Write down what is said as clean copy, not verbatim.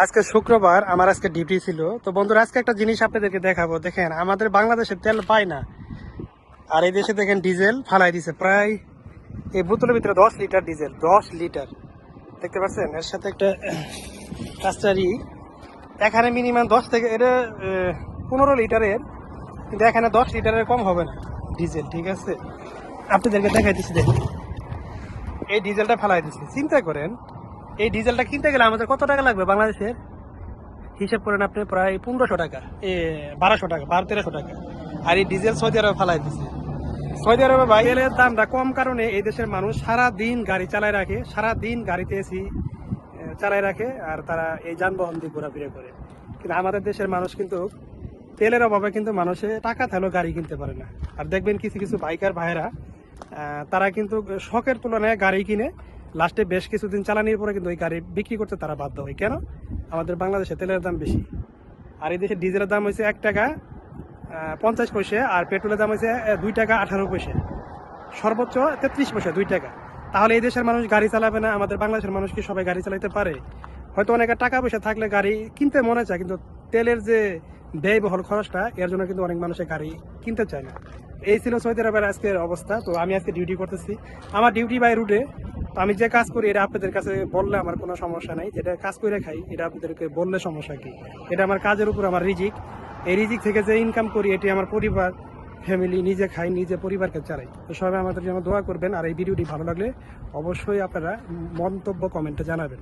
আজকে শুক্রবার, আমার আজকে ডিউটি ছিল। তো বন্ধুরা, আজকে একটা জিনিস আপনাদেরকে দেখাবো। দেখেন, আমাদের বাংলাদেশে তেল পায় না, আর এই দেশে দেখেন ডিজেল ফালাই দিছে প্রায় এই বোতলের ভিতরে 10 লিটার ডিজেল, 10 লিটার। দেখতে পাচ্ছেন, এর সাথে একটা কাস্টারি। এখানে মিনিমাম 10 থেকে এটা 15 লিটারের, কিন্তু এখানে 10 লিটারের কম হবে না ডিজেল। ঠিক আছে, আপনাদেরকে দেখাই দিচ্ছি। দেখুন, এই ডিজেলটা ফালাই দিচ্ছে। চিন্তা করেন, এই ডিজেলটা কিনতে গেলে আমাদের কত টাকা লাগবে বাংলাদেশের? হিসাব করেন আপনি, প্রায় 1500 টাকা, 1200 টাকা, 1300 টাকা। আর এই ডিজেল সৌদি আরবে ফালাই দিচ্ছে। সৌদি আরবে ভাই তেলের দামটা কম কারণে এই দেশের মানুষ সারা দিন গাড়ি চালায় রাখে, সারা দিন গাড়িতে এসি চালায় রাখে, আর তারা এই যানবাহন দিয়ে ঘোরাফেরা করে। কিন্তু আমাদের দেশের মানুষ কিন্তু তেলের অভাবে কিন্তু মানুষে টাকা থাকলেও গাড়ি কিনতে পারে না। আর দেখবেন কিছু কিছু বাইকার ভাইরা, তারা কিন্তু শখের তুলনায় গাড়ি কিনে লাস্টে বেশ কিছুদিন চালানোর পরে কিন্তু ওই গাড়ি বিক্রি করতে তারা বাধ্য হয়। কেন? আমাদের বাংলাদেশে তেলের দাম বেশি, আর এই দেশে ডিজেলের দাম হয়েছে 1 টাকা 50 পয়সা, আর পেট্রোলের দাম হয়েছে 2 টাকা 18 পয়সা, সর্বোচ্চ 33 পয়সা, 2 টাকা। তাহলে এই দেশের মানুষ গাড়ি চালাবে না? আমাদের বাংলাদেশের মানুষ কি সবাই গাড়ি চালাতে পারে? হয়তো অনেকের টাকা পয়সা থাকলে গাড়ি কিনতে মনে চায়, কিন্তু তেলের যে ব্যয়বহুল খরচটা, এর জন্য কিন্তু অনেক মানুষের গাড়ি কিনতে চায় না। এই ছিল সৌদি আরবের আজকের অবস্থা। তো আমি আজকে ডিউটি করতেছি, আমার ডিউটি বাই রুটে। তো আমি যে কাজ করি এটা আপনাদের কাছে বললে আমার কোনো সমস্যা নাই, যেটা কাজ করে খাই এটা আপনাদেরকে বললে সমস্যা কি? এটা আমার কাজের উপর আমার রিজিক। এই রিজিক থেকে যে ইনকাম করি এটি আমার পরিবার, ফ্যামিলি, নিজে খাই, নিজে পরিবারকে চালাই। তো সবাই আমাদের জন্য দোয়া করবেন, আর এই ভিডিওটি ভালো লাগলে অবশ্যই আপনারা মন্তব্য কমেন্টে জানাবেন।